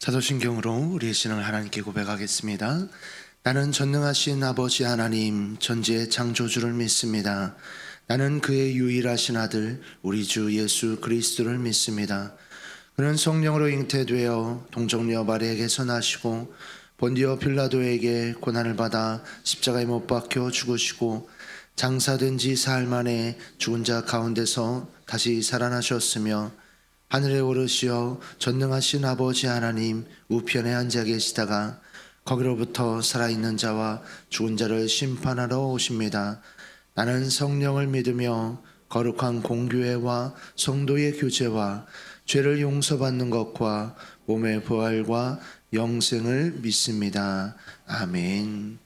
사도신경으로 우리의 신앙을 하나님께 고백하겠습니다. 나는 전능하신 아버지 하나님 전지의 창조주를 믿습니다. 나는 그의 유일하신 아들 우리 주 예수 그리스도를 믿습니다. 그는 성령으로 잉태되어 동정녀 마리아에게서 나시고 본디오 빌라도에게 고난을 받아 십자가에 못 박혀 죽으시고 장사된 지 사흘 만에 죽은 자 가운데서 다시 살아나셨으며 하늘에 오르시어 전능하신 아버지 하나님 우편에 앉아 계시다가 거기로부터 살아있는 자와 죽은 자를 심판하러 오십니다. 나는 성령을 믿으며 거룩한 공교회와 성도의 교제와 죄를 용서받는 것과 몸의 부활과 영생을 믿습니다. 아멘.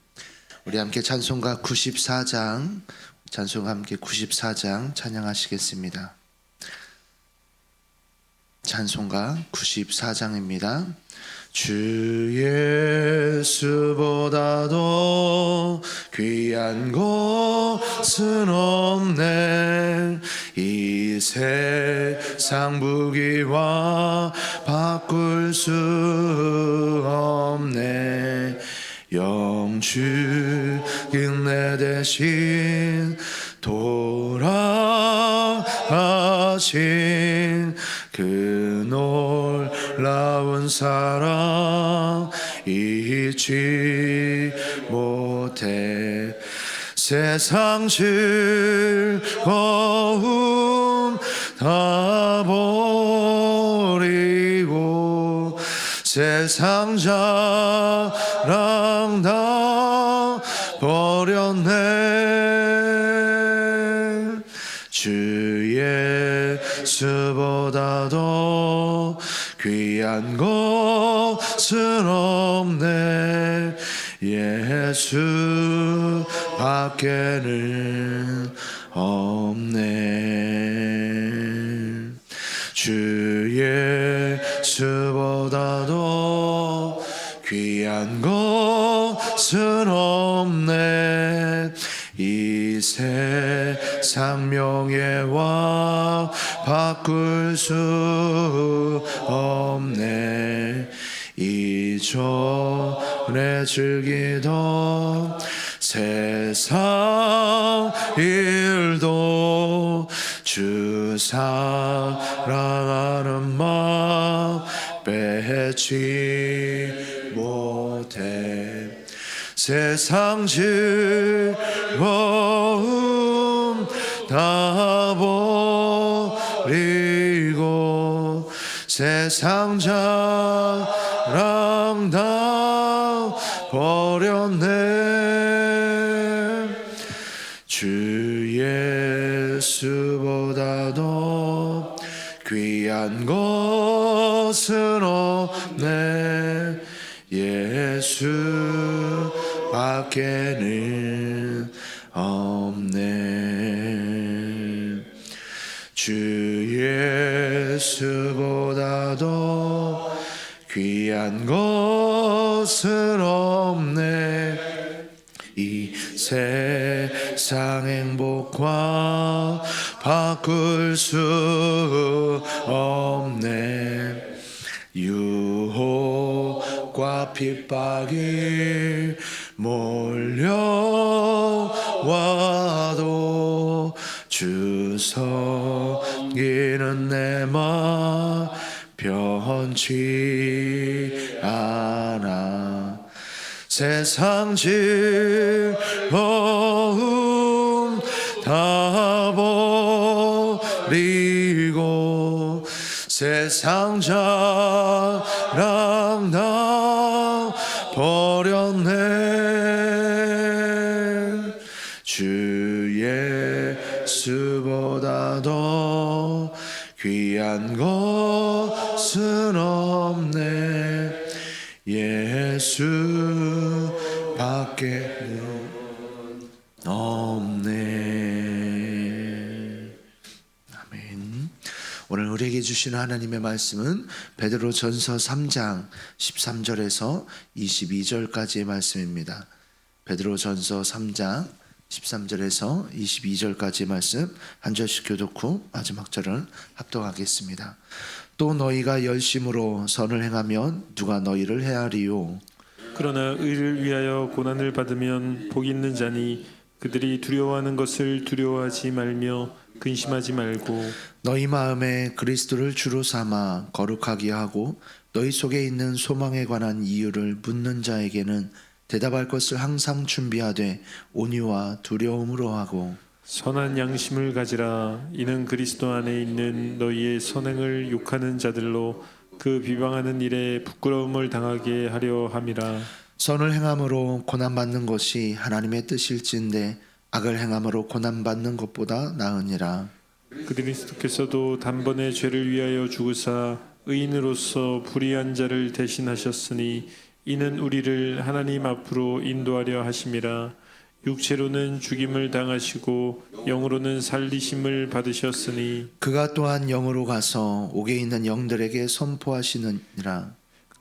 우리 함께 찬송가 94장 찬양하시겠습니다. 찬송가 94장입니다. 주 예수보다도 귀한 것은 없네. 이 세상 부귀와 바꿀 수 없네. 영주인 내 대신 돌아가신 그 놀라운 사랑 잊지 못해. 세상 즐거움 다 버리고 세상 자랑 다 버렸네. 주 예수보다도 귀한 것은 없네. 예수 밖에는 없네. 주 예수보다도 귀한 것은 없네. 이 세상 명예와 바꿀 수 없네. 이전에 즐기던 세상 일도 주 사랑하는 마음 빼지 못해. 세상 즐거움 다 버리고 세상 자랑 다 버렸네. 주 예수보다도 귀한 것은 없네. 예수 밖에는 없네. 주 예수보다도 귀한 것은 없네. 이 세상 행복과 바꿀 수 없네. 유혹과 핍박이 몰려와도 주 섬기는 내 맘 변치 않아. 세상 즐거움 다 버리고 세상 자랑 다 버렸네. 주 예수보다도 귀한 것은 없네. 예수 밖에는 없네. 아멘. 오늘 우리에게 주시는 하나님의 말씀은 베드로전서 3장 13절에서 22절까지의 말씀입니다. 베드로전서 3장 13절에서 22절까지의 말씀 한 절씩 교독 후 마지막 절을 합독하겠습니다. 또 너희가 열심으로 선을 행하면 누가 너희를 헤아리요. 그러나 의를 위하여 고난을 받으면 복이 있는 자니 그들이 두려워하는 것을 두려워하지 말며 근심하지 말고 너희 마음에 그리스도를 주로 삼아 거룩하게 하고 너희 속에 있는 소망에 관한 이유를 묻는 자에게는 대답할 것을 항상 준비하되 온유와 두려움으로 하고 선한 양심을 가지라. 이는 그리스도 안에 있는 너희의 선행을 욕하는 자들로 그 비방하는 일에 부끄러움을 당하게 하려 함이라. 선을 행함으로 고난받는 것이 하나님의 뜻일진데 악을 행함으로 고난받는 것보다 나으니라. 그리스도께서도 단번에 죄를 위하여 죽으사 의인으로서 불의한 자를 대신하셨으니 이는 우리를 하나님 앞으로 인도하려 하심이라. 육체로는 죽임을 당하시고 영으로는 살리심을 받으셨으니 그가 또한 영으로 가서 옥에 있는 영들에게 선포하시느니라.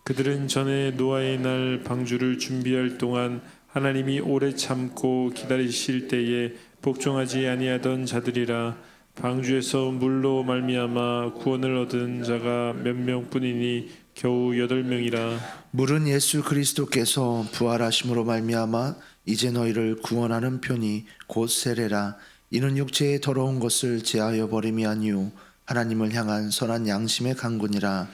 그들은 전에 노아의 날 방주를 준비할 동안 하나님이 오래 참고 기다리실 때에 복종하지 아니하던 자들이라. 방주에서 물로 말미암아 구원을 얻은 자가 몇 명뿐이니 겨우 8명이라. 물은 예수 그리스도께서 부활하심으로 말미암아 이제 너희를 구원하는 편이 곧 세례라. 이는 육체의 더러운 것을 제하여 버림이 아니요 하나님을 향한 선한 양심의 강군이라.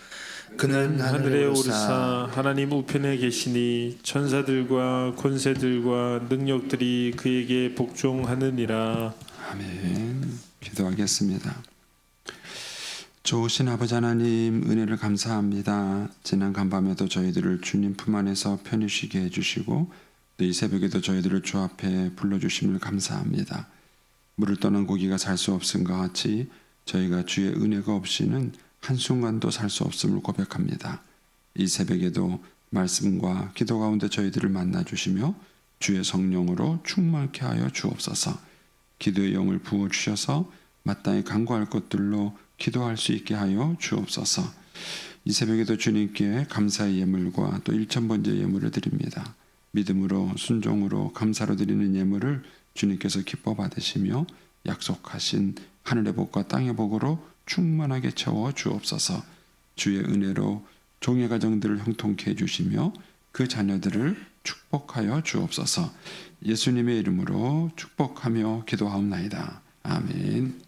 그는 하늘에 오르사 하나님 우편에 계시니 천사들과 권세들과 능력들이 그에게 복종하느니라. 아멘. 기도하겠습니다. 좋으신 아버지 하나님, 은혜를 감사합니다. 지난 간밤에도 저희들을 주님 품 안에서 편히 쉬게 해주시고 또 이 새벽에도 저희들을 주 앞에 불러주심을 감사합니다. 물을 떠난 고기가 살 수 없음과 같이 저희가 주의 은혜가 없이는 한순간도 살 수 없음을 고백합니다. 이 새벽에도 말씀과 기도 가운데 저희들을 만나주시며 주의 성령으로 충만케 하여 주옵소서. 기도의 영을 부어주셔서 마땅히 간구할 것들로 기도할 수 있게 하여 주옵소서. 이 새벽에도 주님께 감사의 예물과 또 일천번째 예물을 드립니다. 믿음으로 순종으로 감사로 드리는 예물을 주님께서 기뻐 받으시며 약속하신 하늘의 복과 땅의 복으로 충만하게 채워 주옵소서. 주의 은혜로 종의 가정들을 형통케 해주시며 그 자녀들을 축복하여 주옵소서. 예수님의 이름으로 축복하며 기도하옵나이다. 아멘.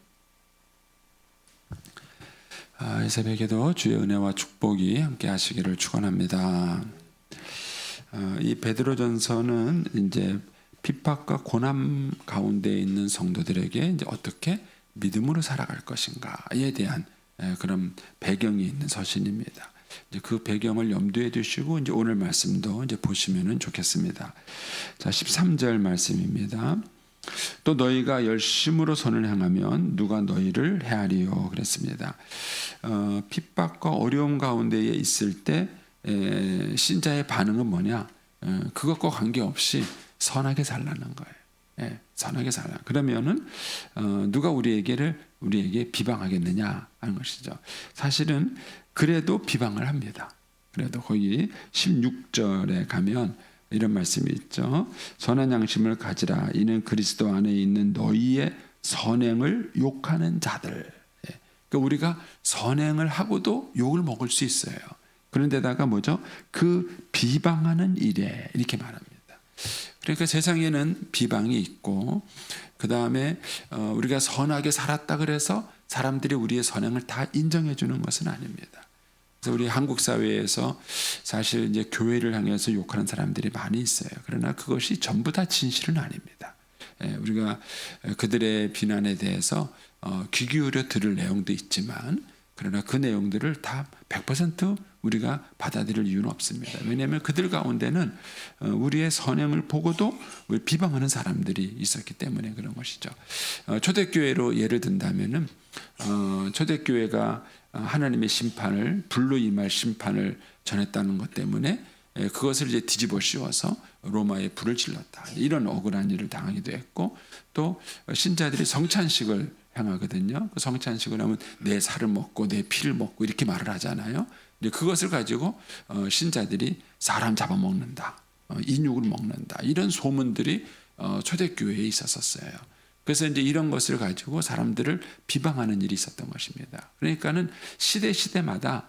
이 새벽에도 주의 은혜와 축복이 함께 하시기를 축원합니다. 이 베드로전서는 이제 핍박과 고난 가운데 있는 성도들에게 이제 어떻게 믿음으로 살아갈 것인가에 대한 그런 배경이 있는 서신입니다. 이제 그 배경을 염두에 두시고 이제 오늘 말씀도 이제 보시면은 좋겠습니다. 자, 13절 말씀입니다. 또 너희가 열심으로 선을 행하면 누가 너희를 헤아리요 그랬습니다. 핍박과 어려움 가운데에 있을 때 신자의 반응은 뭐냐? 그것과 관계없이 선하게 살라는 거예요. 선하게 살라. 그러면은 누가 우리에게 비방하겠느냐 하는 것이죠. 사실은 그래도 비방을 합니다. 그래도 거기 16절에 가면 이런 말씀이 있죠. 선한 양심을 가지라. 이는 그리스도 안에 있는 너희의 선행을 욕하는 자들. 그러니까 우리가 선행을 하고도 욕을 먹을 수 있어요. 그런데다가 뭐죠? 그 비방하는 일에 이렇게 말합니다. 그러니까 세상에는 비방이 있고 그 다음에 우리가 선하게 살았다 그래서 사람들이 우리의 선행을 다 인정해 주는 것은 아닙니다. 그래서 우리 한국 사회에서 사실 이제 교회를 향해서 욕하는 사람들이 많이 있어요. 그러나 그것이 전부 다 진실은 아닙니다. 우리가 그들의 비난에 대해서 귀 기울여 들을 내용도 있지만 그러나 그 내용들을 다 100% 우리가 받아들일 이유는 없습니다. 왜냐하면 그들 가운데는 우리의 선행을 보고도 비방하는 사람들이 있었기 때문에 그런 것이죠. 초대교회로 예를 든다면은 초대교회가 하나님의 심판을 불로 임할 심판을 전했다는 것 때문에 그것을 이제 뒤집어 씌워서 로마에 불을 질렀다. 이런 억울한 일을 당하기도 했고 또 신자들이 성찬식을 행하거든요. 그 성찬식을 하면 내 살을 먹고 내 피를 먹고 이렇게 말을 하잖아요. 이제 그것을 가지고 신자들이 사람 잡아먹는다, 인육을 먹는다 이런 소문들이 초대교회에 있었어요. 그래서 이제 이런 것을 가지고 사람들을 비방하는 일이 있었던 것입니다. 그러니까는 시대마다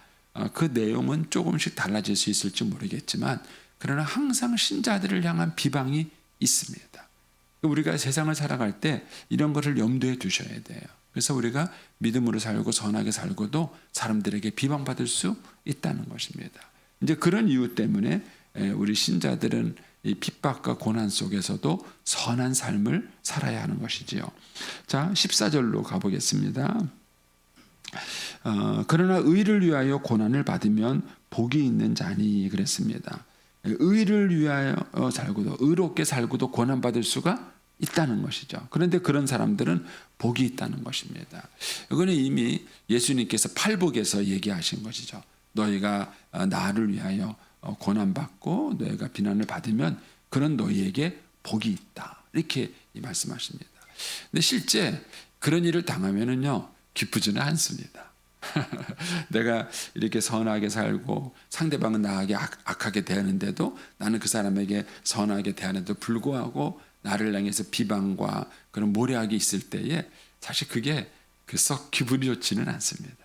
그 내용은 조금씩 달라질 수 있을지 모르겠지만 그러나 항상 신자들을 향한 비방이 있습니다. 우리가 세상을 살아갈 때 이런 것을 염두에 두셔야 돼요. 그래서 우리가 믿음으로 살고 선하게 살고도 사람들에게 비방받을 수 있다는 것입니다. 이제 그런 이유 때문에 우리 신자들은 이 핍박과 고난 속에서도 선한 삶을 살아야 하는 것이지요. 자, 14절로 가보겠습니다. 그러나 의를 위하여 고난을 받으면 복이 있는 자니 그랬습니다. 의를 위하여 살고도 의롭게 살고도 고난 받을 수가 있다는 것이죠. 그런데 그런 사람들은 복이 있다는 것입니다. 이거는 이미 예수님께서 팔복에서 얘기하신 것이죠. 너희가 나를 위하여 고난받고 너희가 비난을 받으면 그런 너희에게 복이 있다. 이렇게 말씀하십니다. 근데 실제 그런 일을 당하면은요, 기쁘지는 않습니다. 내가 이렇게 선하게 살고 상대방은 나에게 악하게 대하는데도 나는 그 사람에게 선하게 대하는데도 불구하고 나를 향해서 비방과 그런 모략이 있을 때에 사실 그게 썩 기분이 좋지는 않습니다.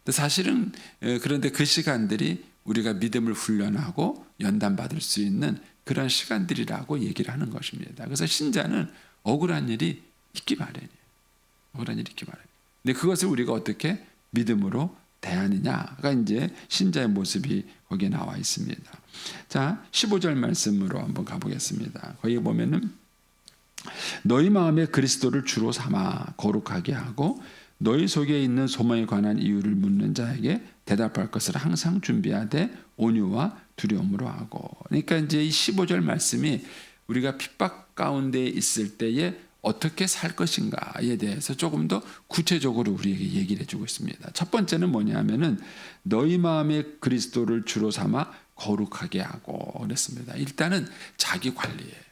사실은 그런데 그 시간들이 우리가 믿음을 훈련하고 연단받을 수 있는 그런 시간들이라고 얘기를 하는 것입니다. 그래서 신자는 억울한 일이 있기 마련이에요. 억울한 일이 있기 마련이에요. 근데 그것을 우리가 어떻게 믿음으로 대하느냐가 이제 신자의 모습이 거기에 나와 있습니다. 자, 15절 말씀으로 한번 가보겠습니다. 거기 보면은 너희 마음에 그리스도를 주로 삼아 거룩하게 하고 너희 속에 있는 소망에 관한 이유를 묻는 자에게 대답할 것을 항상 준비하되 온유와 두려움으로 하고. 그러니까 이제 이 15절 말씀이 우리가 핍박 가운데 있을 때에 어떻게 살 것인가에 대해서 조금 더 구체적으로 우리에게 얘기를 해주고 있습니다. 첫 번째는 뭐냐면은 너희 마음에 그리스도를 주로 삼아 거룩하게 하고 그랬습니다. 일단은 자기 관리예요.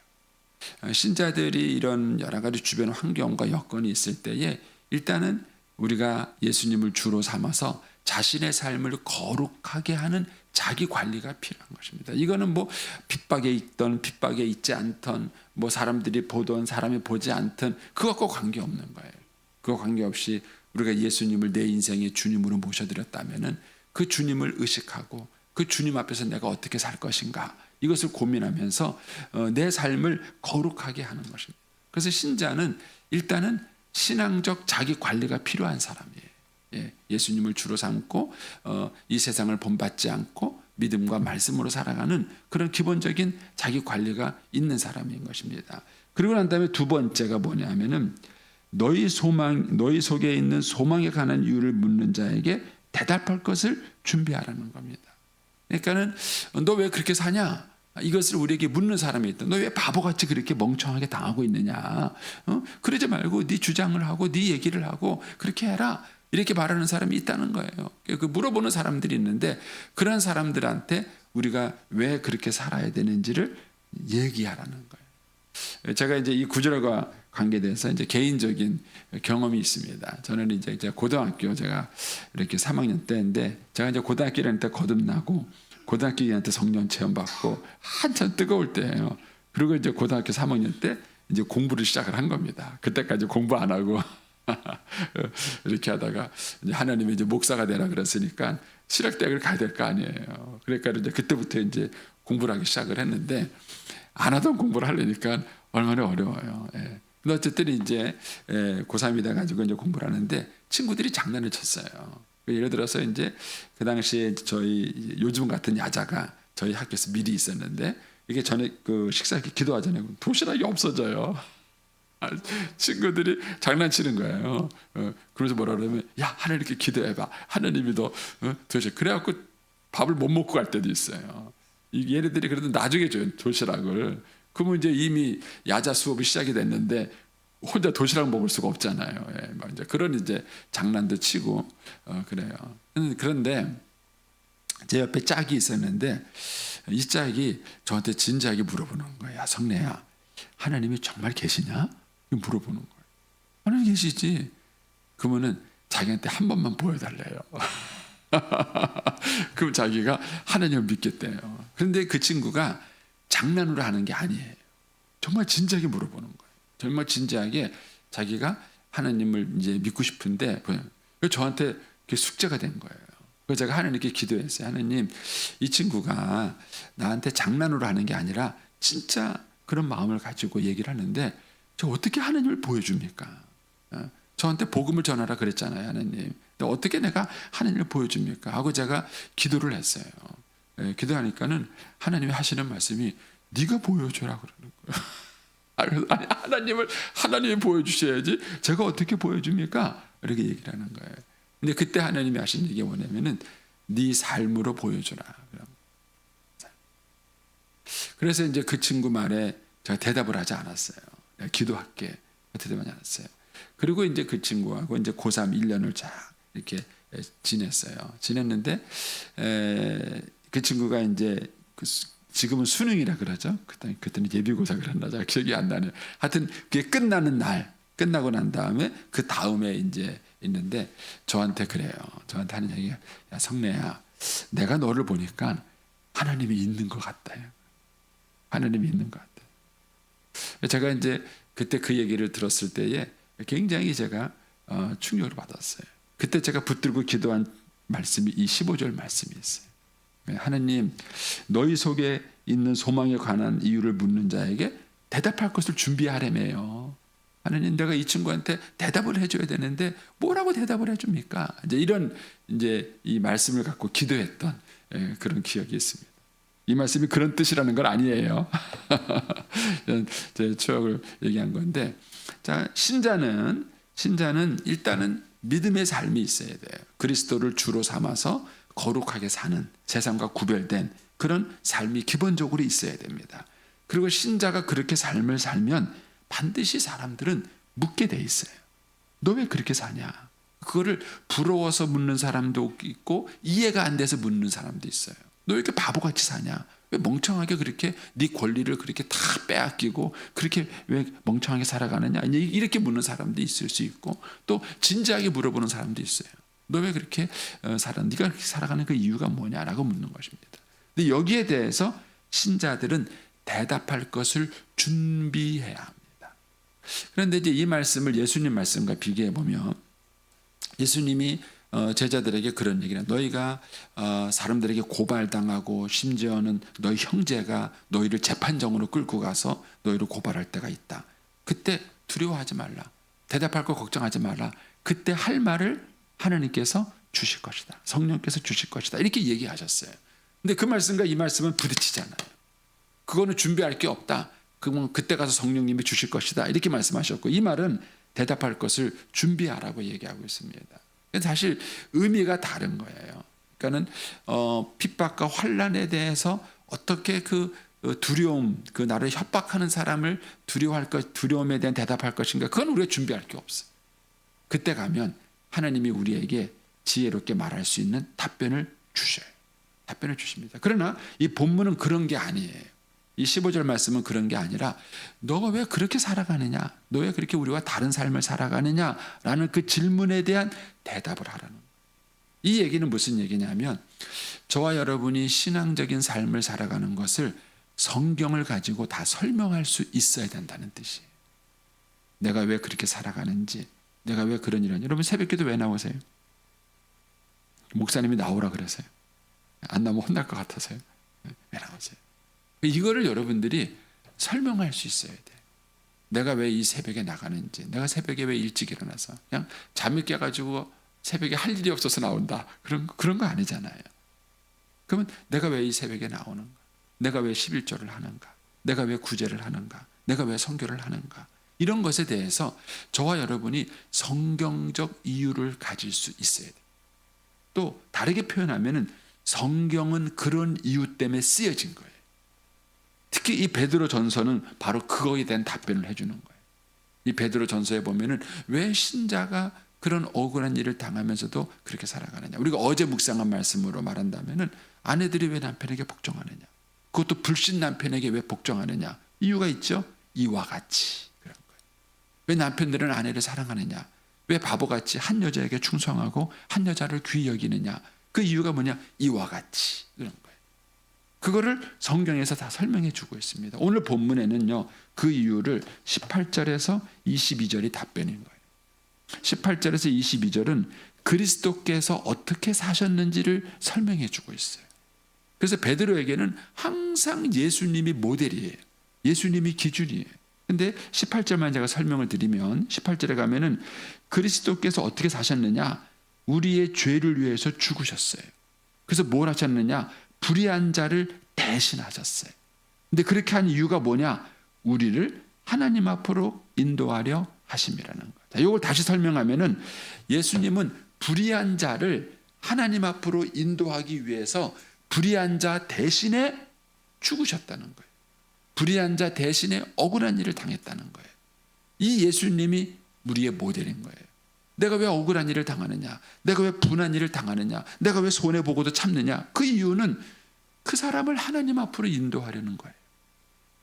신자들이 이런 여러 가지 주변 환경과 여건이 있을 때에 일단은 우리가 예수님을 주로 삼아서 자신의 삶을 거룩하게 하는 자기 관리가 필요한 것입니다. 이거는 뭐 핍박에 있던 핍박에 있지 않던 뭐 사람들이 보던 사람이 보지 않던 그것과 관계없는 거예요. 그거 관계없이 우리가 예수님을 내 인생의 주님으로 모셔드렸다면은 그 주님을 의식하고 그 주님 앞에서 내가 어떻게 살 것인가 이것을 고민하면서 내 삶을 거룩하게 하는 것입니다. 그래서 신자는 일단은 신앙적 자기 관리가 필요한 사람이에요. 예수님을 주로 삼고 이 세상을 본받지 않고 믿음과 말씀으로 살아가는 그런 기본적인 자기 관리가 있는 사람인 것입니다. 그리고 난 다음에 두 번째가 뭐냐면은 너희 속에 있는 소망에 관한 이유를 묻는 자에게 대답할 것을 준비하라는 겁니다. 그러니까는 너 왜 그렇게 사냐? 이것을 우리에게 묻는 사람이 있다. 너 왜 바보같이 그렇게 멍청하게 당하고 있느냐? 그러지 말고 네 주장을 하고 네 얘기를 하고 그렇게 해라. 이렇게 말하는 사람이 있다는 거예요. 그 물어보는 사람들이 있는데 그런 사람들한테 우리가 왜 그렇게 살아야 되는지를 얘기하라는 거예요. 제가 이제 이 구절과 관계돼서 이제 개인적인 경험이 있습니다. 저는 이제 고등학교 제가 이렇게 3학년 때인데 제가 이제 고등학교 1학년 때 거듭나고 고등학교 2학년 때 성령 체험 받고 한참 뜨거울 때예요. 그리고 이제 고등학교 3학년 때 이제 공부를 시작을 한 겁니다. 그때까지 공부 안 하고 이렇게 하다가 이제 하나님이 이제 목사가 되라 그랬으니까 신학대학을 가야 될 거 아니에요. 그러니까 이제 그때부터 이제 공부를 하기 시작을 했는데 안 하던 공부를 하려니까 얼마나 어려워요. 예. 근데 어쨌든 이제 고3이 돼가지고 이제 공부를 하는데 친구들이 장난을 쳤어요. 예를 들어서 이제 그 당시에 저희 요즘 같은 야자가 저희 학교에서 미리 있었는데 이게 전에 그 식사 기도하기 전에 도시락이 없어져요. 친구들이 장난치는 거예요. 그러면서 뭐라 그러면 야 하나님 이렇게 기도해봐. 하나님이 너 도시락 그래갖고 밥을 못 먹고 갈 때도 있어요. 얘네들이 그래도 나중에 줘요 도시락을. 그러면 이제 이미 야자 수업이 시작이 됐는데 혼자 도시락 먹을 수가 없잖아요. 예, 막 이제 그런 이제 장난도 치고 그래요. 그런데 제 옆에 짝이 있었는데 이 짝이 저한테 진지하게 물어보는 거예요. 야, 성래야, 하나님이 정말 계시냐? 물어보는 거예요. 하나님 계시지. 그러면은 자기한테 한 번만 보여달래요. 그럼 자기가 하나님을 믿겠대요. 그런데 그 친구가 장난으로 하는 게 아니에요. 정말 진지하게 물어보는 거예요. 정말 진지하게 자기가 하나님을 이제 믿고 싶은데 그 저한테 그게 숙제가 된 거예요. 그래서 제가 하나님께 기도했어요. 하나님, 이 친구가 나한테 장난으로 하는 게 아니라 진짜 그런 마음을 가지고 얘기를 하는데 저 어떻게 하나님을 보여줍니까? 저한테 복음을 전하라 그랬잖아요, 하나님. 근데 어떻게 내가 하나님을 보여줍니까? 하고 제가 기도를 했어요. 기도하니까는 하나님이 하시는 말씀이 네가 보여줘라 그러는 거예요. 아니, 하나님이 보여주셔야지 제가 어떻게 보여줍니까? 이렇게 얘기를 하는 거예요. 근데 그때 하나님이 하신 얘기가 뭐냐면은 네 삶으로 보여줘라. 그래서 이제 그 친구 말에 제가 대답을 하지 않았어요. 내가 기도할게. 대답하지 않았어요. 그리고 이제 그 친구하고 이제 고3 1년을 쫙 이렇게 지냈어요. 지냈는데 그 친구가 이제 지금은 수능이라 그러죠. 그때는 예비고사 그랬나 잘 기억이 안 나네요. 하여튼 그게 끝나는 날, 끝나고 난 다음에 그 다음에 이제 있는데 저한테 그래요. 저한테 하는 얘기가 야 성래야, 내가 너를 보니까 하나님이 있는 것 같다. 하나님이 있는 것 같다. 제가 이제 그때 그 얘기를 들었을 때에 굉장히 제가 충격을 받았어요. 그때 제가 붙들고 기도한 말씀이 이 15절 말씀이 있어요. 하나님, 너희 속에 있는 소망에 관한 이유를 묻는 자에게 대답할 것을 준비하라며요. 하나님, 내가 이 친구한테 대답을 해줘야 되는데 뭐라고 대답을 해줍니까? 이제 이런 이제 이 말씀을 갖고 기도했던 그런 기억이 있습니다. 이 말씀이 그런 뜻이라는 건 아니에요. 제 추억을 얘기한 건데, 자, 신자는 일단은 믿음의 삶이 있어야 돼요. 그리스도를 주로 삼아서 거룩하게 사는, 세상과 구별된 그런 삶이 기본적으로 있어야 됩니다. 그리고 신자가 그렇게 삶을 살면 반드시 사람들은 묻게 돼 있어요. 너 왜 그렇게 사냐? 그거를 부러워서 묻는 사람도 있고 이해가 안 돼서 묻는 사람도 있어요. 너 왜 이렇게 바보같이 사냐? 왜 멍청하게 그렇게 네 권리를 그렇게 다 빼앗기고 그렇게 왜 멍청하게 살아가느냐? 이렇게 묻는 사람도 있을 수 있고 또 진지하게 물어보는 사람도 있어요. 너 왜 그렇게 네가 그렇게 살아가는 그 이유가 뭐냐라고 묻는 것입니다. 근데 여기에 대해서 신자들은 대답할 것을 준비해야 합니다. 그런데 이제 이 말씀을 예수님 말씀과 비교해 보면 예수님이 제자들에게 그런 얘기를 해요. 너희가 사람들에게 고발당하고 심지어는 너희 형제가 너희를 재판정으로 끌고 가서 너희를 고발할 때가 있다. 그때 두려워하지 말라. 대답할 거 걱정하지 말라. 그때 할 말을 하나님께서 주실 것이다. 성령께서 주실 것이다. 이렇게 얘기하셨어요. 근데 그 말씀과 이 말씀은 부딪히잖아요. 그거는 준비할 게 없다. 그러면 그때 가서 성령님이 주실 것이다. 이렇게 말씀하셨고 이 말은 대답할 것을 준비하라고 얘기하고 있습니다. 사실 의미가 다른 거예요. 그러니까는 핍박과 환난에 대해서 어떻게 그 두려움, 그 나를 협박하는 사람을 두려움에 대한 대답할 것인가? 그건 우리가 준비할 게 없어요. 그때 가면 하나님이 우리에게 지혜롭게 말할 수 있는 답변을 주셔요. 답변을 주십니다. 그러나 이 본문은 그런 게 아니에요. 이 15절 말씀은 그런 게 아니라 너가 왜 그렇게 살아가느냐? 너 왜 그렇게 우리와 다른 삶을 살아가느냐? 라는 그 질문에 대한 대답을 하라는 거예요. 이 얘기는 무슨 얘기냐면 저와 여러분이 신앙적인 삶을 살아가는 것을 성경을 가지고 다 설명할 수 있어야 된다는 뜻이에요. 내가 왜 그렇게 살아가는지, 내가 왜 그런 일을 하는지. 여러분 새벽기도 왜 나오세요? 목사님이 나오라 그래서요. 안 나오면 혼날 것 같아서요. 왜 나오세요? 이거를 여러분들이 설명할 수 있어야 돼요. 내가 왜 이 새벽에 나가는지, 내가 새벽에 왜 일찍 일어나서 그냥 잠이 깨가지고 새벽에 할 일이 없어서 나온다. 그런 거 아니잖아요. 그러면 내가 왜 이 새벽에 나오는가? 내가 왜 11조를 하는가? 내가 왜 구제를 하는가? 내가 왜 선교를 하는가? 이런 것에 대해서 저와 여러분이 성경적 이유를 가질 수 있어야 돼요. 또 다르게 표현하면은 성경은 그런 이유 때문에 쓰여진 거예요. 특히 이 베드로 전서는 바로 그거에 대한 답변을 해주는 거예요. 이 베드로 전서에 보면은 왜 신자가 그런 억울한 일을 당하면서도 그렇게 살아가느냐. 우리가 어제 묵상한 말씀으로 말한다면은 아내들이 왜 남편에게 복종하느냐. 그것도 불신 남편에게 왜 복종하느냐. 이유가 있죠. 이와 같이 그런 거예요. 왜 남편들은 아내를 사랑하느냐. 왜 바보같이 한 여자에게 충성하고 한 여자를 귀히 여기느냐. 그 이유가 뭐냐. 이와 같이 그런 거예요. 그거를 성경에서 다 설명해 주고 있습니다. 오늘 본문에는요, 그 이유를 18절에서 22절이 답변인 거예요. 18절에서 22절은 그리스도께서 어떻게 사셨는지를 설명해 주고 있어요. 그래서 베드로에게는 항상 예수님이 모델이에요. 예수님이 기준이에요. 근데 18절만 제가 설명을 드리면, 18절에 가면은 그리스도께서 어떻게 사셨느냐? 우리의 죄를 위해서 죽으셨어요. 그래서 뭘 하셨느냐? 불의한 자를 대신하셨어요. 근데 그렇게 한 이유가 뭐냐? 우리를 하나님 앞으로 인도하려 하심이라는 거예요. 자, 이걸 다시 설명하면은 예수님은 불의한 자를 하나님 앞으로 인도하기 위해서 불의한 자 대신에 죽으셨다는 거예요. 불의한 자 대신에 억울한 일을 당했다는 거예요. 이 예수님이 우리의 모델인 거예요. 내가 왜 억울한 일을 당하느냐? 내가 왜 분한 일을 당하느냐? 내가 왜 손해보고도 참느냐? 그 이유는 그 사람을 하나님 앞으로 인도하려는 거예요.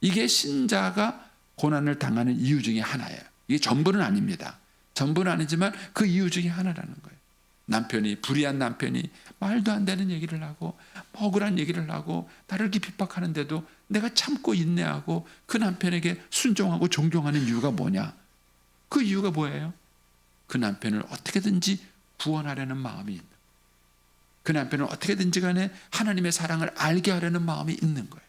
이게 신자가 고난을 당하는 이유 중에 하나예요. 이게 전부는 아닙니다. 전부는 아니지만 그 이유 중에 하나라는 거예요. 남편이, 불의한 남편이 말도 안 되는 얘기를 하고 억울한 얘기를 하고 나를 이렇게 핍박하는데도 내가 참고 인내하고 그 남편에게 순종하고 존경하는 이유가 뭐냐? 그 이유가 뭐예요? 그 남편을 어떻게든지 구원하려는 마음이 있는 거예요. 그 남편을 어떻게든지 간에 하나님의 사랑을 알게 하려는 마음이 있는 거예요.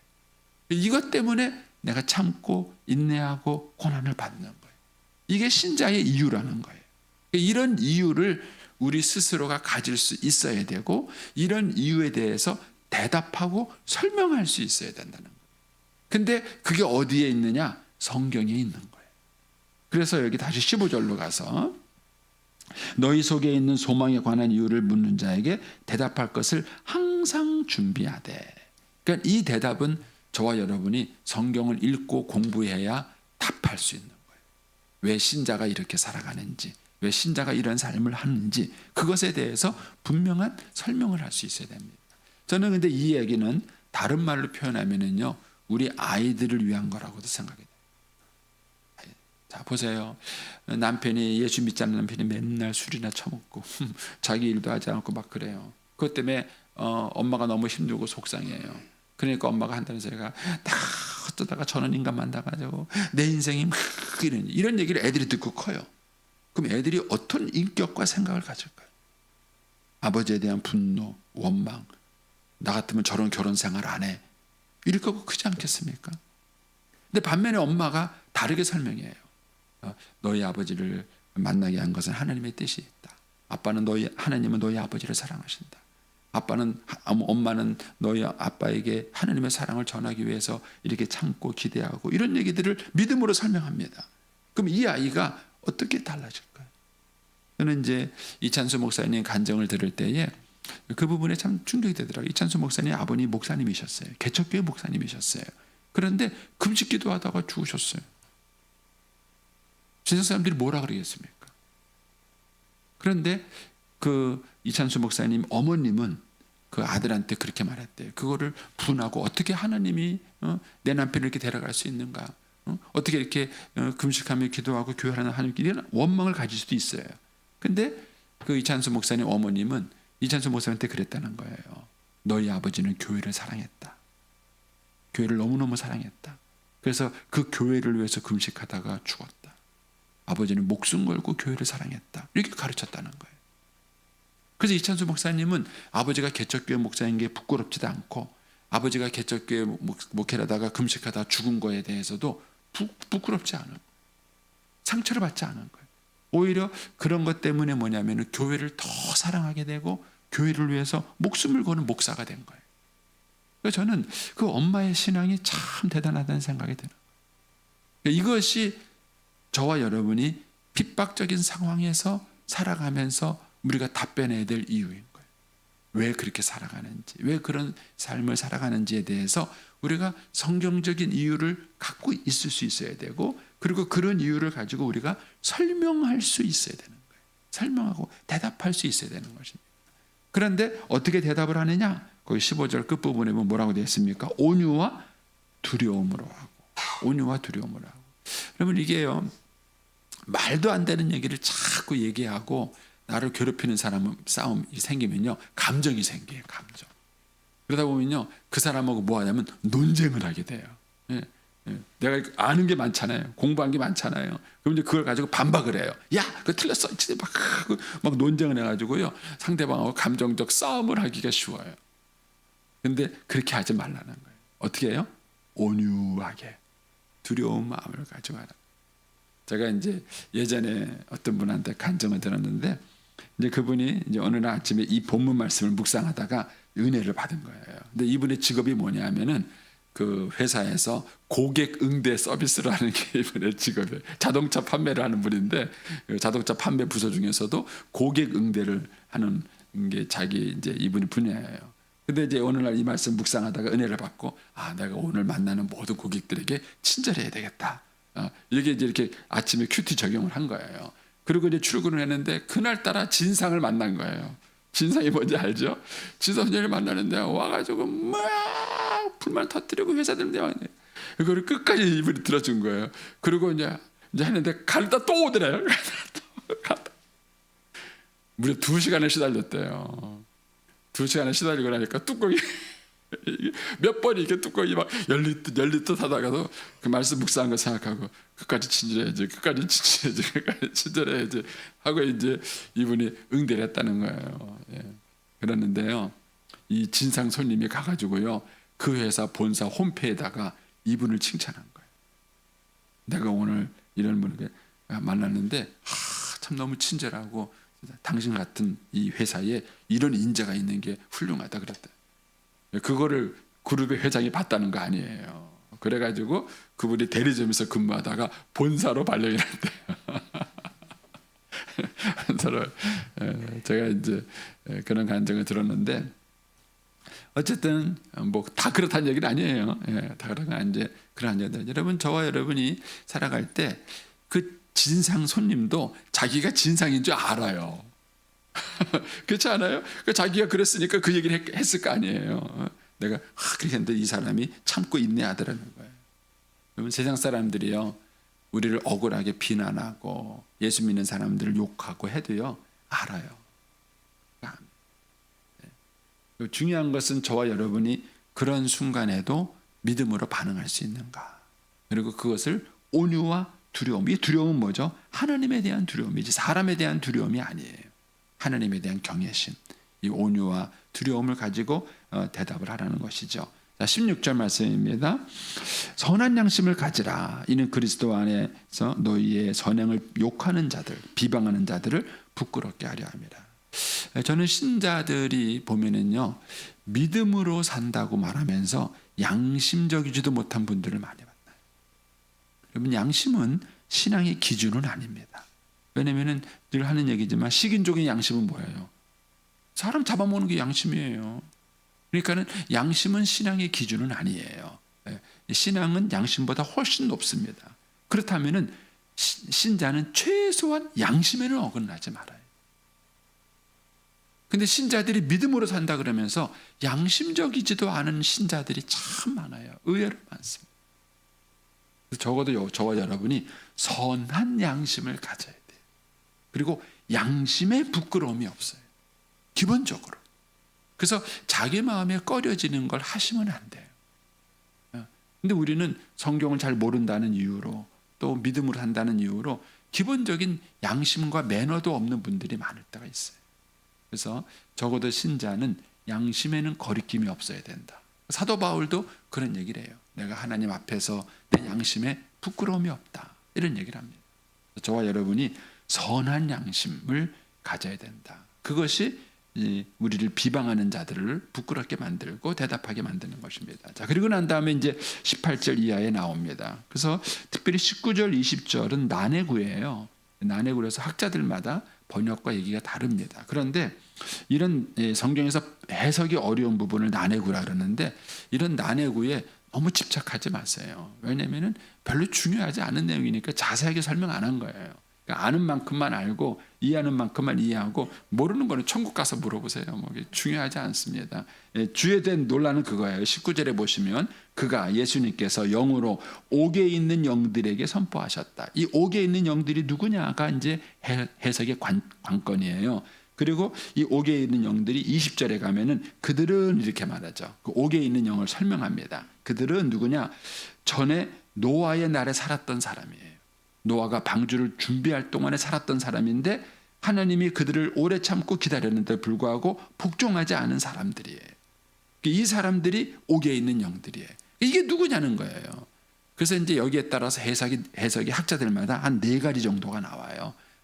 이것 때문에 내가 참고 인내하고 고난을 받는 거예요. 이게 신자의 이유라는 거예요. 이런 이유를 우리 스스로가 가질 수 있어야 되고, 이런 이유에 대해서 대답하고 설명할 수 있어야 된다는 거예요. 근데 그게 어디에 있느냐? 성경에 있는 거예요. 그래서 여기 다시 15절로 가서 너희 속에 있는 소망에 관한 이유를 묻는 자에게 대답할 것을 항상 준비하되. 그러니까 이 대답은 저와 여러분이 성경을 읽고 공부해야 답할 수 있는 거예요. 왜 신자가 이렇게 살아가는지, 왜 신자가 이런 삶을 하는지, 그것에 대해서 분명한 설명을 할 수 있어야 됩니다. 저는 근데 이 얘기는 다른 말로 표현하면은요, 우리 아이들을 위한 거라고도 생각이 돼요. 자, 보세요. 남편이, 예수 믿지 않는 남편이 맨날 술이나 처먹고 자기 일도 하지 않고 막 그래요. 그것 때문에 엄마가 너무 힘들고 속상해요. 그러니까 엄마가 한다는 소리가 다 어쩌다가 저는 인간 만나가지고 내 인생이 막 이런 얘기를 애들이 듣고 커요. 그럼 애들이 어떤 인격과 생각을 가질까요? 아버지에 대한 분노, 원망, 나 같으면 저런 결혼 생활 안 해, 이럴 거고 크지 않겠습니까? 근데 반면에 엄마가 다르게 설명해요. 너희 아버지를 만나게 한 것은 하나님의 뜻이 있다. 하나님은 너희 아버지를 사랑하신다. 엄마는 너희 아빠에게 하나님의 사랑을 전하기 위해서 이렇게 참고 기대하고, 이런 얘기들을 믿음으로 설명합니다. 그럼 이 아이가 어떻게 달라질까요? 저는 이제 이찬수 목사님 간증을 들을 때에 그 부분에 참 충격이 되더라고요. 이찬수 목사님 아버님 목사님이셨어요. 개척교회 목사님이셨어요. 그런데 금식기도 하다가 죽으셨어요. 세상 사람들이 뭐라 그러겠습니까? 그런데 그 이찬수 목사님 어머님은 그 아들한테 그렇게 말했대요. 그거를 분하고, 어떻게 하나님이 내 남편을 이렇게 데려갈 수 있는가? 어떻게 이렇게 금식하며 기도하고 교회하는 하나님께 이런 원망을 가질 수도 있어요. 근데 그 이찬수 목사님 어머님은 이찬수 목사님한테 그랬다는 거예요. 너희 아버지는 교회를 사랑했다. 교회를 너무너무 사랑했다. 그래서 그 교회를 위해서 금식하다가 죽었다. 아버지는 목숨 걸고 교회를 사랑했다. 이렇게 가르쳤다는 거예요. 그래서 이찬수 목사님은 아버지가 개척교회 목사인 게 부끄럽지도 않고, 아버지가 개척교회 목회하다가 금식하다 죽은 거에 대해서도 부끄럽지 않은, 상처를 받지 않은 거예요. 오히려 그런 것 때문에 뭐냐면 교회를 더 사랑하게 되고 교회를 위해서 목숨을 거는 목사가 된 거예요. 그래서 저는 그 엄마의 신앙이 참 대단하다는 생각이 드는 거예요. 이것이 저와 여러분이 핍박적인 상황에서 살아가면서 우리가 답변해야 될 이유인 거예요. 왜 그렇게 살아가는지, 왜 그런 삶을 살아가는지에 대해서 우리가 성경적인 이유를 갖고 있을 수 있어야 되고, 그리고 그런 이유를 가지고 우리가 설명할 수 있어야 되는 거예요. 설명하고 대답할 수 있어야 되는 것입니다. 그런데 어떻게 대답을 하느냐? 거기 15절 끝부분에 보면 뭐라고 되어 있습니까? 온유와 두려움으로 하고. 온유와 두려움으로 하고. 그러면 이게요, 말도 안 되는 얘기를 자꾸 얘기하고 나를 괴롭히는 싸움이 생기면요, 감정이 생겨요. 감정. 그러다 보면요, 그 사람하고 뭐 하냐면 논쟁을 하게 돼요. 예, 예. 내가 아는 게 많잖아요. 공부한 게 많잖아요. 그럼 이제 그걸 가지고 반박을 해요. 야, 그거 틀렸어. 막 논쟁을 해가지고요, 상대방하고 감정적 싸움을 하기가 쉬워요. 근데 그렇게 하지 말라는 거예요. 어떻게 해요? 온유하게 두려운 마음을 가지고 하라. 제가 이제 예전에 어떤 분한테 간증을 들었는데, 이제 그분이 이제 어느 날 아침에 이 본문 말씀을 묵상하다가 은혜를 받은 거예요. 근데 이분의 직업이 뭐냐면은 그 회사에서 고객 응대 서비스를 하는 게 이분의 직업이에요. 자동차 판매를 하는 분인데, 그 자동차 판매 부서 중에서도 고객 응대를 하는 게 자기 이제 이분의 분야예요. 근데 이제 어느 날 이 말씀 묵상하다가 은혜를 받고, 아, 내가 오늘 만나는 모든 고객들에게 친절해야 되겠다. 이게 이제 이렇게 아침에 큐티 적용을 한 거예요. 그리고 이제 출근을 했는데 그날따라 진상을 만난 거예요. 진상이 뭔지 알죠? 진상을 만나는데 와가지고 막 불만 터뜨리고 회사들 대화하네. 그거를 끝까지 이분이 들어준 거예요. 그리고 이제 했는데 가다 또 오더래요. 무려 2시간을 시달렸대요. 2시간을 시달리고 나니까 뚜껑이 몇 번이 이렇게 뚜껑이 막 열리듯 하다가도 그 말씀 묵상한 거 생각하고 끝까지 친절해야지, 끝까지 친절해야지 하고 이제 이분이 응대를 했다는 거예요. 예. 그랬는데요, 이 진상 손님이 가가지고요, 그 회사 본사 홈페이지에다가 이분을 칭찬한 거예요. 내가 오늘 이런 분을 만났는데 참 너무 친절하고 당신 같은 이 회사에 이런 인재가 있는 게 훌륭하다 그랬다. 그거를 그룹의 회장이 봤다는 거 아니에요. 그래가지고 그분이 대리점에서 근무하다가 본사로 발령이 났대요. 본사로. 제가 이제 그런 간증을 들었는데, 어쨌든 뭐 다 그렇다는 얘기는 아니에요. 다 그런 이제 그런 얘기들. 여러분, 저와 여러분이 살아갈 때 그 진상 손님도 자기가 진상인 줄 알아요. 그렇지 않아요? 자기가 그랬으니까 그 얘기를 했을 거 아니에요. 내가 그렇게 했는데 이 사람이 참고 인내하더라는 거예요. 그러면 세상 사람들이요, 우리를 억울하게 비난하고 예수 믿는 사람들을 욕하고 해도요, 알아요. 중요한 것은 저와 여러분이 그런 순간에도 믿음으로 반응할 수 있는가. 그리고 그것을 온유와 두려움. 이 두려움은 뭐죠? 하나님에 대한 두려움이지 사람에 대한 두려움이 아니에요. 하나님에 대한 경외심, 이 온유와 두려움을 가지고 대답을 하라는 것이죠. 자, 16절 말씀입니다. 선한 양심을 가지라. 이는 그리스도 안에서 너희의 선행을 욕하는 자들, 비방하는 자들을 부끄럽게 하려 합니다. 저는 신자들이 보면은요, 믿음으로 산다고 말하면서 양심적이지도 못한 분들을 많이 만나요. 여러분, 양심은 신앙의 기준은 아닙니다. 왜냐면은 늘 하는 얘기지만 식인종의 양심은 뭐예요? 사람 잡아먹는 게 양심이에요. 그러니까는 양심은 신앙의 기준은 아니에요. 신앙은 양심보다 훨씬 높습니다. 그렇다면은 신자는 최소한 양심에는 어긋나지 말아요. 근데 신자들이 믿음으로 산다 그러면서 양심적이지도 않은 신자들이 참 많아요. 의외로 많습니다. 적어도 저와 여러분이 선한 양심을 가져야 돼요. 그리고 양심에 부끄러움이 없어요. 기본적으로. 그래서 자기 마음에 꺼려지는 걸 하시면 안 돼요. 근데 우리는 성경을 잘 모른다는 이유로, 또 믿음으로 한다는 이유로 기본적인 양심과 매너도 없는 분들이 많을 때가 있어요. 그래서 적어도 신자는 양심에는 거리낌이 없어야 된다. 사도 바울도 그런 얘기를 해요. 내가 하나님 앞에서 내 양심에 부끄러움이 없다, 이런 얘기를 합니다. 저와 여러분이 선한 양심을 가져야 된다. 그것이 우리를 비방하는 자들을 부끄럽게 만들고 대답하게 만드는 것입니다. 자, 그리고 난 다음에 이제 18절 이하에 나옵니다. 그래서 특별히 19절, 20절은 난해구예요. 난해구라서 학자들마다 번역과 얘기가 다릅니다. 그런데 이런 성경에서 해석이 어려운 부분을 난해구라 그러는데, 이런 난해구에 너무 집착하지 마세요. 왜냐하면 별로 중요하지 않은 내용이니까 자세하게 설명 안 한 거예요. 그러니까 아는 만큼만 알고 이해하는 만큼만 이해하고, 모르는 거는 천국 가서 물어보세요. 뭐 중요하지 않습니다. 주에 대한 논란은 그거예요. 19절에 보시면 그가, 예수님께서 영으로 옥에 있는 영들에게 선포하셨다. 이 옥에 있는 영들이 누구냐가 이제 해석의 관건이에요. 그리고 이 옥에 있는 영들이 20절에 가면은 그들은 이렇게 말하죠. 그 옥에 있는 영을 설명합니다. 그들은 누구냐? 전에 노아의 날에 살았던 사람이에요. 노아가 방주를 준비할 동안에 살았던 사람인데 하나님이 그들을 오래 참고 기다렸는데 불구하고 복종하지 않은 사람들이에요. 이 사람들이 옥에 있는 영들이에요. 이게 누구냐는 거예요. 그래서 이제 여기에 따라서 해석이 학자들마다 한 4가지 정도가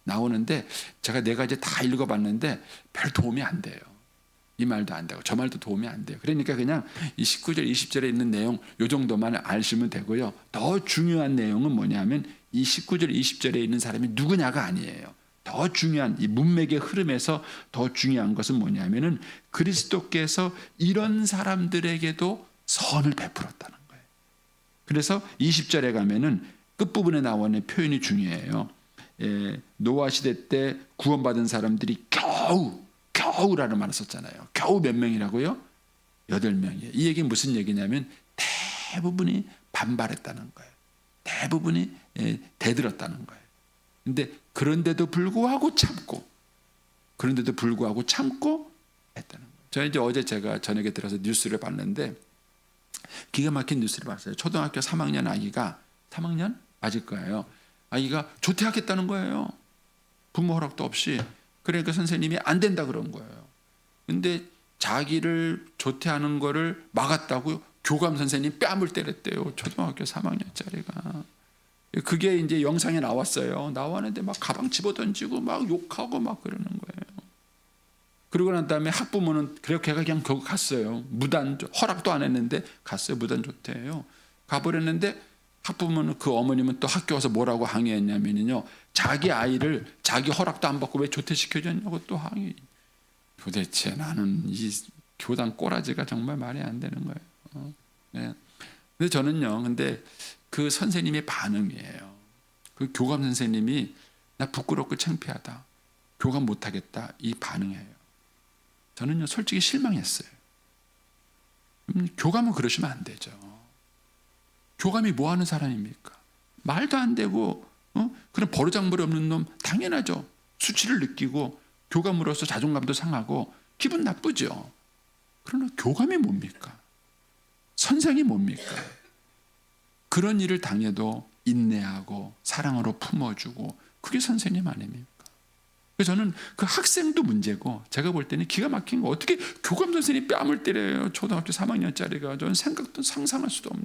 나오는데 제가 4가지 다 읽어봤는데 별 도움이 안 돼요. 이 말도 안 되고 저 말도 도움이 안 돼요. 그러니까 그냥 이 19절 20절에 있는 내용 요 정도만 아시면 되고요. 더 중요한 내용은 뭐냐면 이 19절 20절에 있는 사람이 누구냐가 아니에요. 더 중요한 이 문맥의 흐름에서 더 중요한 것은 뭐냐면은 그리스도께서 이런 사람들에게도 선을 베풀었다는 거예요. 그래서 20절에 가면은 끝부분에 나오는 표현이 중요해요. 노아 시대 때 구원받은 사람들이 겨우라는 말을 썼잖아요. 겨우 몇 명이라고요? 8명이에요. 이 얘기는 무슨 얘기냐면 대부분이 반발했다는 거예요. 대부분이 대들었다는 거예요. 근데 그런데도 불구하고 참고 했다는 거예요. 저는 이제 어제 제가 저녁에 들어서 뉴스를 봤는데 기가 막힌 뉴스를 봤어요. 초등학교 3학년 아기가 3학년 맞을 거예요. 아기가 조퇴하겠다는 거예요. 부모 허락도 없이. 그러니까 선생님이 안 된다 그런 거예요. 근데 자기를 조퇴하는 거를 막았다고 교감 선생님 뺨을 때렸대요. 초등학교 3학년짜리가. 그게 이제 영상에 나왔어요. 나왔는데 막 가방 집어던지고 막 욕하고 막 그러는 거예요. 그러고 난 다음에 학부모는 그렇게 그냥 거기 갔어요. 무단 허락도 안 했는데 갔어요. 무단 조퇴예요. 가버렸는데 학부모는 그 어머님은 또 학교 와서 뭐라고 항의했냐면요. 자기 아이를 자기 허락도 안 받고 왜 조퇴시켜줬냐고 또 항의. 도대체 나는 이 교단 꼬라지가 정말 말이 안 되는 거예요. 네. 근데 저는요. 근데 그 선생님의 반응이에요. 그 교감 선생님이 나 부끄럽고 창피하다. 교감 못하겠다. 이 반응이에요. 저는요. 솔직히 실망했어요. 교감은 그러시면 안 되죠. 교감이 뭐 하는 사람입니까? 말도 안 되고 그런 버르장머리 없는 놈 당연하죠. 수치를 느끼고 교감으로서 자존감도 상하고 기분 나쁘죠. 그러나 교감이 뭡니까? 선생이 뭡니까? 그런 일을 당해도 인내하고 사랑으로 품어주고 그게 선생님 아닙니까? 그래서 저는 그 학생도 문제고 제가 볼 때는 기가 막힌 거 어떻게 교감 선생님이 뺨을 때려요. 초등학교 3학년짜리가. 저는 생각도 상상할 수도 없는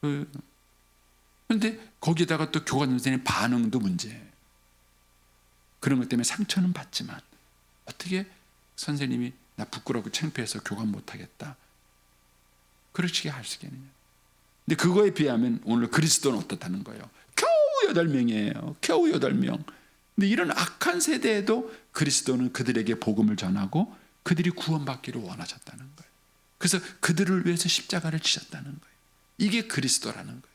거예요. 그런데 거기다가 또 교감 선생님 반응도 문제예요. 그런 것 때문에 상처는 받지만 어떻게 선생님이 나 부끄럽고 창피해서 교감 못하겠다. 그러시게 할 수 있겠느냐. 근데 그거에 비하면 오늘 그리스도는 어떻다는 거예요. 겨우 8명이에요. 겨우 8명. 근데 이런 악한 세대에도 그리스도는 그들에게 복음을 전하고 그들이 구원받기를 원하셨다는 거예요. 그래서 그들을 위해서 십자가를 지셨다는 거예요. 이게 그리스도라는 거예요.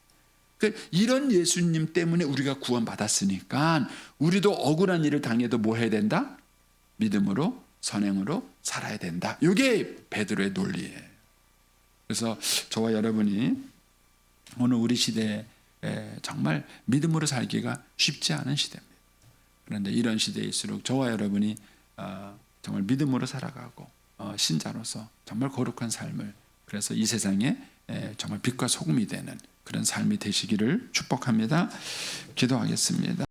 그러니까 이런 예수님 때문에 우리가 구원받았으니까 우리도 억울한 일을 당해도 뭐 해야 된다? 믿음으로 선행으로 살아야 된다. 이게 베드로의 논리예요. 그래서 저와 여러분이 오늘 우리 시대에 정말 믿음으로 살기가 쉽지 않은 시대입니다. 그런데 이런 시대일수록 저와 여러분이 정말 믿음으로 살아가고 신자로서 정말 거룩한 삶을 그래서 이 세상에 정말 빛과 소금이 되는 그런 삶이 되시기를 축복합니다. 기도하겠습니다.